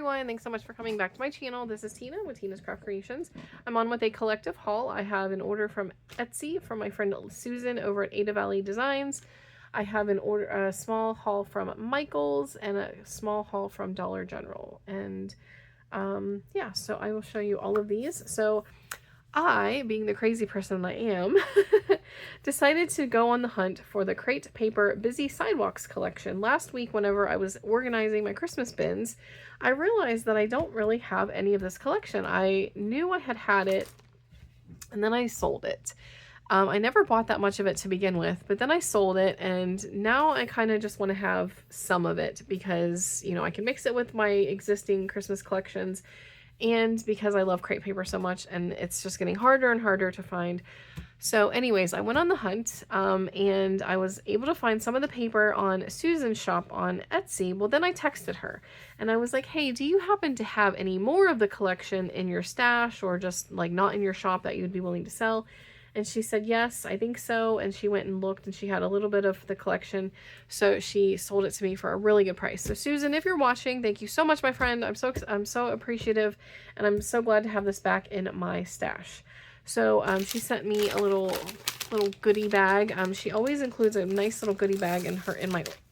everyone, thanks so much for coming back to my channel. This is Tina with Tina's Craft Creations. I'm on with a collective haul. I have an order from Etsy from my friend Susan over at Ada Valley Designs. I have a small haul from Michaels and a small haul from Dollar General. And yeah, so I will show you all of these. So I, being the crazy person I am, decided to go on the hunt for the Crate Paper Busy Sidewalks collection. Last week, whenever I was organizing my Christmas bins, I realized that I don't really have any of this collection. I knew I had it, and then I sold it. I never bought that much of it to begin with, but then I sold it, and now I kind of just want to have some of it because, you know, I can mix it with my existing Christmas collections, and because I love crepe paper so much, and it's just getting harder and harder to find. So anyways, I went on the hunt, and I was able to find some of the paper on Susan's shop on Etsy. Well, then I texted her, and I was like, hey, do you happen to have any more of the collection in your stash, or just like not in your shop that you'd be willing to sell? And she said, yes, I think so. And she went and looked, and she had a little bit of the collection. So she sold it to me for a really good price. So Susan, if you're watching, thank you so much, my friend. I'm so appreciative, and I'm so glad to have this back in my stash. So she sent me a little goodie bag. She always includes a nice little goodie bag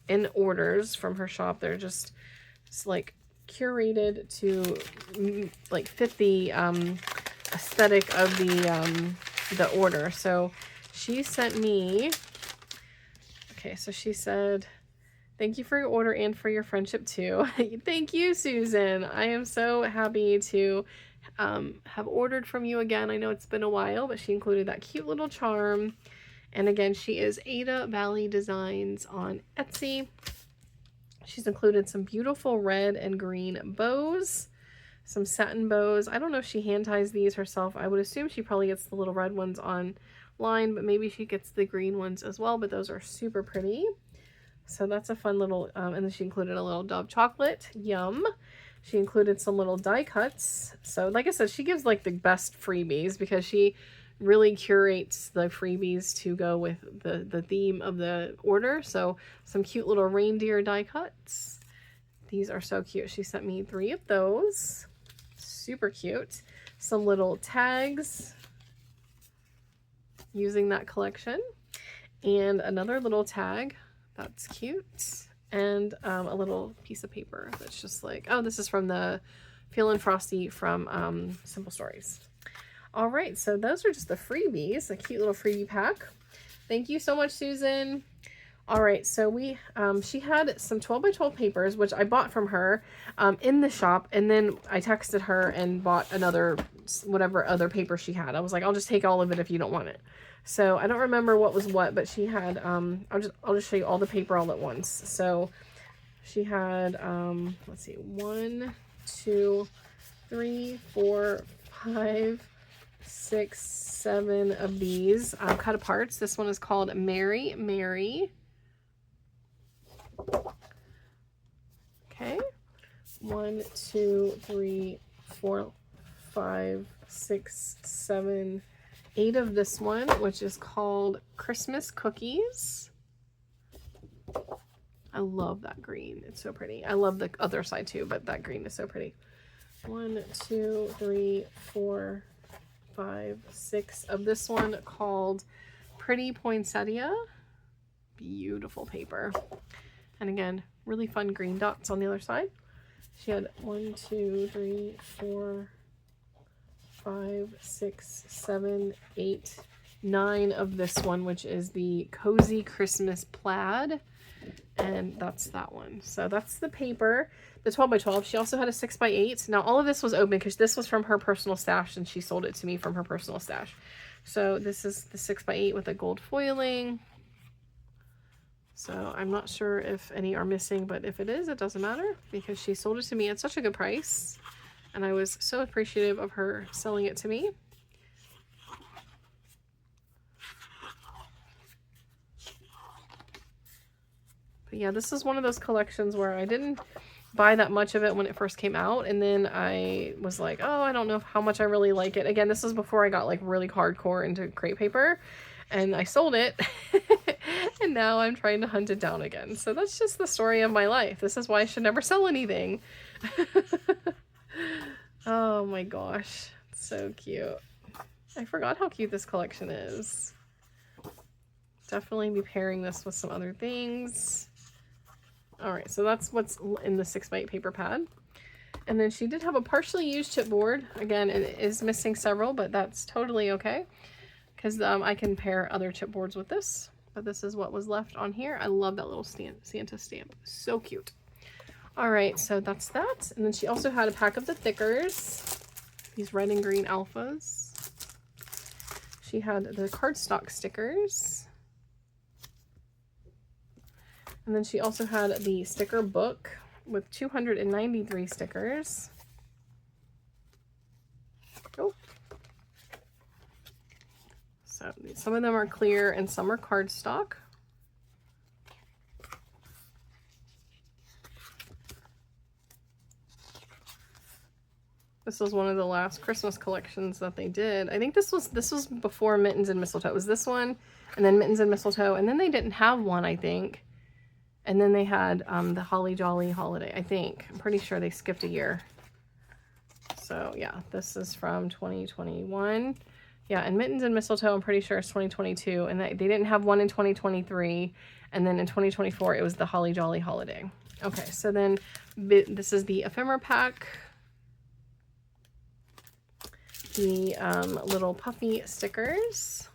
in orders from her shop. They're just like curated to like fit the aesthetic of the order. So she sent me, okay, so she said, thank you for your order and for your friendship too. Thank you, Susan. I am so happy to have ordered from you again. I know it's been a while, but she included that cute little charm. And again, she is Ada Valley Designs on Etsy. She's included some beautiful red and green bows, some satin bows. I don't know if she hand ties these herself. I would assume she probably gets the little red ones online, but maybe she gets the green ones as well, but those are super pretty. So that's a fun little, and then she included a little Dove chocolate. Yum. She included some little die cuts. So like I said, she gives like the best freebies because she really curates the freebies to go with the theme of the order. So some cute little reindeer die cuts. These are so cute. She sent me 3 of those. Super cute. Some little tags using that collection. And another little tag. That's cute. And a little piece of paper that's just like, oh, this is from the Feelin' Frosty from Simple Stories. All right, so those are just the freebies, a cute little freebie pack. Thank you so much, Susan. All right, so she had some 12 by 12 papers, which I bought from her in the shop, and then I texted her and bought whatever other paper she had. I was like, I'll just take all of it if you don't want it. So I don't remember what was what, but she had, I'll just show you all the paper all at once. So she had, let's see, 1, 2, 3, 4, 5, 6, 7 of these cut aparts. This one is called Mary Mary. Okay, 1, 2, 3, 4, 5, 6, 7, 8 of this one, which is called Christmas Cookies. I love that green. It's so pretty. I love the other side too, but that green is so pretty. 1, 2, 3, 4, 5, 6 of this one called Pretty Poinsettia. Beautiful paper. And again, really fun green dots on the other side. She had 1, 2, 3, 4, 5, 6, 7, 8, 9 of this one, which is the Cozy Christmas Plaid. And that's that one. So that's the paper, the 12 by 12. She also had a 6 by 8. Now all of this was open because this was from her personal stash and she sold it to me from her personal stash. So this is the 6 by 8 with a gold foiling. So I'm not sure if any are missing, but if it is, it doesn't matter because she sold it to me at such a good price. And I was so appreciative of her selling it to me. But yeah, this is one of those collections where I didn't buy that much of it when it first came out. And then I was like, oh, I don't know how much I really like it. Again, this is before I got like really hardcore into crepe paper. And I sold it. And now I'm trying to hunt it down again. So that's just the story of my life. This is why I should never sell anything. my gosh. It's so cute. I forgot how cute this collection is. Definitely be pairing this with some other things. All right, so that's what's in the 6x8 paper pad. And then she did have a partially used chipboard. Again, it is missing several, but that's totally okay because I can pair other chipboards with this. But this is what was left on here. I love that little Santa stamp. So cute. All right, so that's that. And then she also had a pack of the thickers, these red and green alphas. She had the cardstock stickers. And then she also had the sticker book with 293 stickers. Oh. So some of them are clear and some are cardstock. This was one of the last Christmas collections that they did. I think this was before Mittens and Mistletoe. It was this one, and then Mittens and Mistletoe, and then they didn't have one, I think. And then they had the Holly Jolly Holiday, I think. I'm pretty sure they skipped a year. So yeah, this is from 2021. Yeah, and Mittens and Mistletoe, I'm pretty sure it's 2022. And they didn't have one in 2023. And then in 2024, it was the Holly Jolly Holiday. Okay, so then this is the ephemera pack. The little puffy stickers.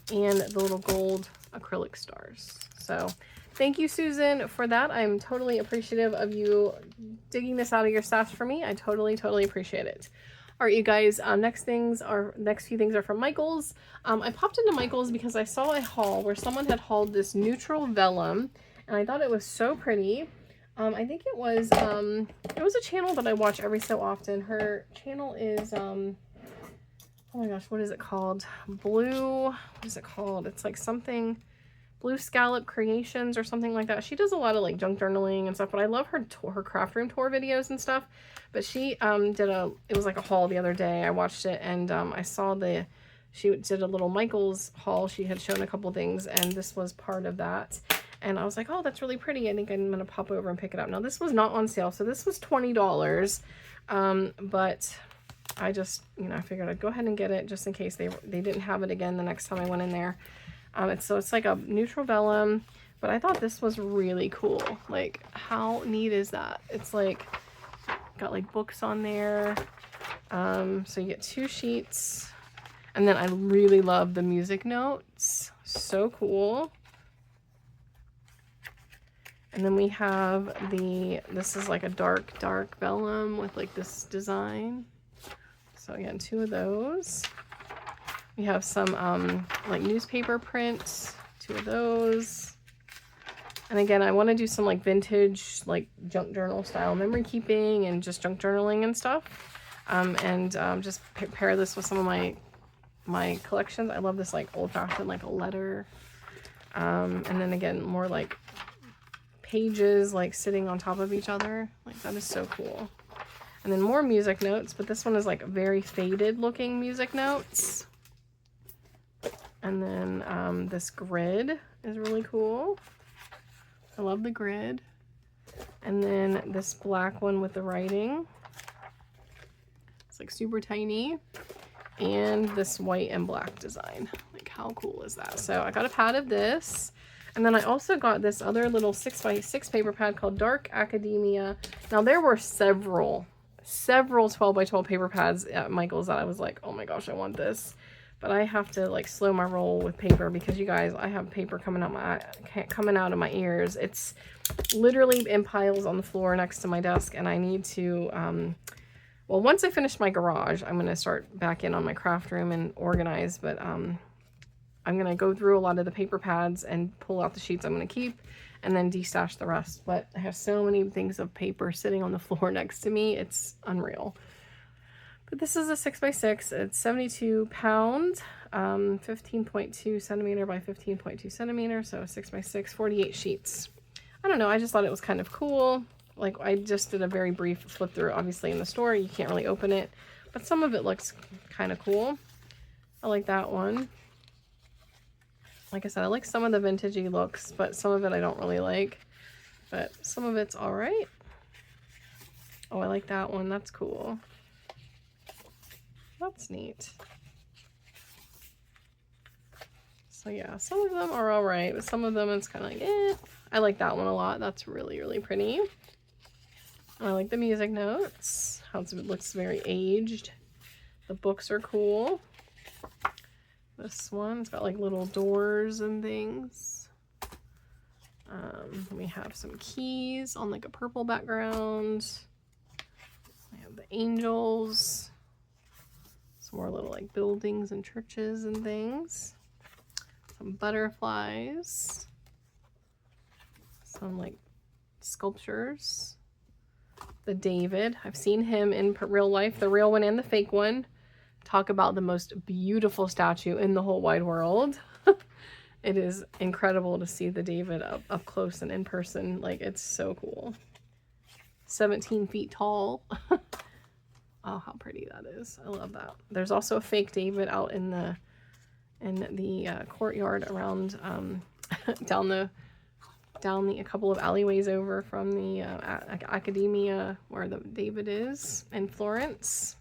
And the little gold acrylic stars. So thank you, Susan, for that. I'm totally appreciative of you digging this out of your stash for me. I totally appreciate it. All right, you guys, next few things are from Michaels. I popped into Michaels because I saw a haul where someone had hauled this neutral vellum, and I thought it was so pretty. I think it was a channel that I watch every so often. Her channel is, oh my gosh, what is it called? What is it called? It's like something... Blue Scallop Creations or something like that. She does a lot of like junk journaling and stuff, but I love her craft room tour videos and stuff. But she it was like a haul the other day. I watched it and I saw she did a little Michaels haul. She had shown a couple things and this was part of that. And I was like, oh, that's really pretty. I think I'm going to pop over and pick it up. Now this was not on sale, so this was $20. But I just, I figured I'd go ahead and get it just in case they didn't have it again the next time I went in there. It's like a neutral vellum, but I thought this was really cool. Like, how neat is that? It's like, got like books on there. So you get 2 sheets. And then I really love the music notes. So cool. And then we have this is like a dark vellum with like this design. So again, 2 of those. We have some like newspaper prints, 2 of those. And again, I want to do some like vintage, like junk journal style memory keeping and just junk journaling and stuff. Just pair this with some of my collections. I love this like old fashioned like a letter. And then again, more like pages like sitting on top of each other. Like that is so cool. And then more music notes, but this one is like very faded looking music notes. And then this grid is really cool. I love the grid. And then this black one with the writing. It's like super tiny. And this white and black design. Like how cool is that? So I got a pad of this. And then I also got this other little 6x6 paper pad called Dark Academia. Now there were several 12x12 paper pads at Michael's that I was like, oh my gosh, I want this. But I have to like slow my roll with paper because you guys, I have paper coming out of my ears. It's literally in piles on the floor next to my desk, and I need to well, once I finish my garage, I'm going to start back in on my craft room and organize, but I'm going to go through a lot of the paper pads and pull out the sheets I'm going to keep and then destash the rest. But I have so many things of paper sitting on the floor next to me. It's unreal. But this is a 6x6. It's 72 pounds, 15.2 centimeter by 15.2 centimeter. So 6x6, 48 sheets. I don't know. I just thought it was kind of cool. Like I just did a very brief flip through. Obviously in the store, you can't really open it, but some of it looks kind of cool. I like that one. Like I said, I like some of the vintagey looks, but some of it I don't really like, but some of it's all right. Oh, I like that one. That's cool. That's neat. So yeah, some of them are all right, but some of them it's kind of like, eh. I like that one a lot. That's really, really pretty. I like the music notes. How it looks very aged. The books are cool. This one's got like little doors and things. We have some keys on like a purple background. We have the angels. Some more little like buildings and churches and things. Some butterflies. Some like sculptures. The David. I've seen him in real life, the real one and the fake one. Talk about the most beautiful statue in the whole wide world. It is incredible to see the David up close and in person. Like, it's so cool. 17 feet tall. Oh, how pretty that is. I love that. There's also a fake David out in the courtyard around down a couple of alleyways over from the Accademia where the David is in Florence.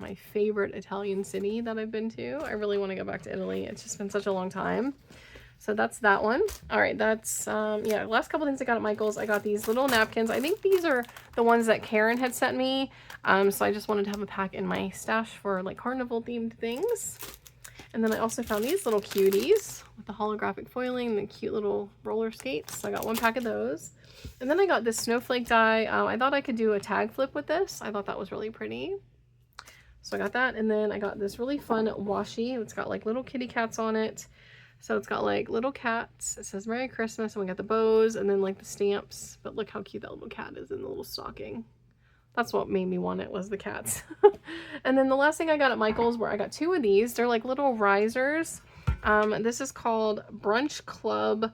My favorite Italian city that I've been to. I really want to go back to Italy. It's just been such a long time. So that's that one. All right, that's yeah, last couple things I got at Michael's. I got these little napkins. I think these are the ones that Karen had sent me. So I just wanted to have a pack in my stash for like carnival themed things. And then I also found these little cuties with the holographic foiling and the cute little roller skates. So I got one pack of those. And then I got this snowflake die. I thought I could do a tag flip with this. I thought that was really pretty. So I got that. And then I got this really fun washi. It's got like little kitty cats on it. So it's got like little cats. It says Merry Christmas. And we got the bows and then like the stamps. But look how cute that little cat is in the little stocking. That's what made me want it, was the cats. And then the last thing I got at Michael's, where I got two of these. They're like little risers. This is called Brunch Club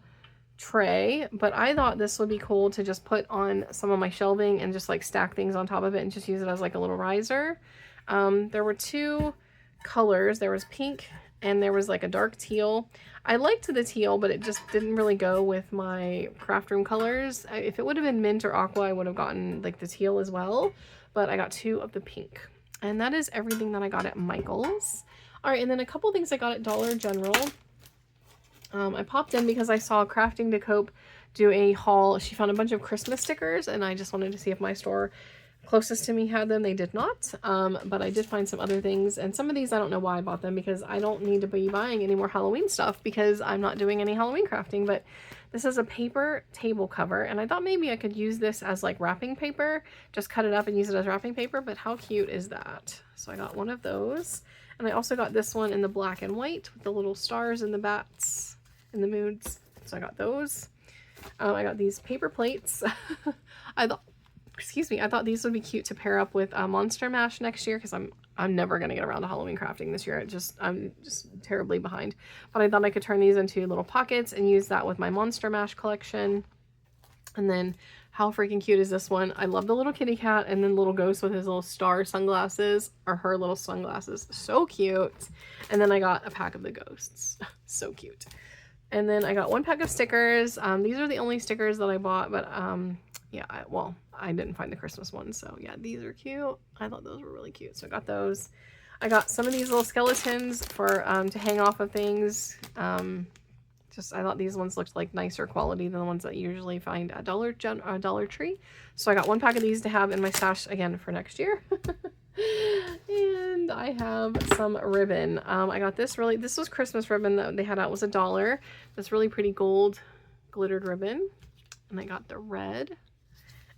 Tray, but I thought this would be cool to just put on some of my shelving and just like stack things on top of it and just use it as like a little riser. There were two colors. There was pink and there was like a dark teal. I liked the teal, but it just didn't really go with my craft room colors. If it would have been mint or aqua, I would have gotten like the teal as well, but I got two of the pink. And that is everything that I got at Michael's. All right, and then a couple things I got at Dollar General. I popped in because I saw Crafting to Cope do a haul. She found a bunch of Christmas stickers, and I just wanted to see if my store closest to me had them. They did not, but I did find some other things, and some of these I don't know why I bought them, because I don't need to be buying any more Halloween stuff because I'm not doing any Halloween crafting. But this is a paper table cover, and I thought maybe I could use this as like wrapping paper, just cut it up and use it as wrapping paper. But how cute is that? So I got one of those, and I also got this one in the black and white with the little stars and the bats and the moons. So I got those. I got these paper plates. I thought these would be cute to pair up with Monster Mash next year, because I'm never gonna get around to Halloween crafting this year. I'm just terribly behind. But I thought I could turn these into little pockets and use that with my Monster Mash collection. And then how freaking cute is this one? I love the little kitty cat, and then little ghost with his little star sunglasses, or her little sunglasses. So cute. And then I got a pack of the ghosts. So cute. And then I got one pack of stickers. These are the only stickers that I bought, but yeah, I didn't find the Christmas ones, so yeah, these are cute. I thought those were really cute, so I got those. I got some of these little skeletons for to hang off of things. I thought these ones looked like nicer quality than the ones that you usually find at Dollar Tree. So I got one pack of these to have in my stash again for next year. And I have some ribbon. I got this was Christmas ribbon that they had out. It was $1. This really pretty gold glittered ribbon. And I got the red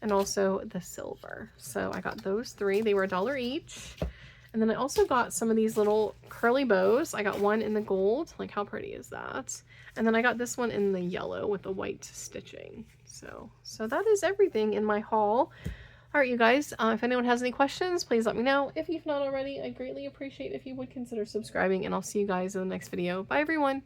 and also the silver. So I got those three. They were $1 each. And then I also got some of these little curly bows. I got one in the gold. Like, how pretty is that? And then I got this one in the yellow with the white stitching. So that is everything in my haul. All right, you guys, if anyone has any questions, please let me know. If you've not already, I'd greatly appreciate if you would consider subscribing, and I'll see you guys in the next video. Bye, everyone.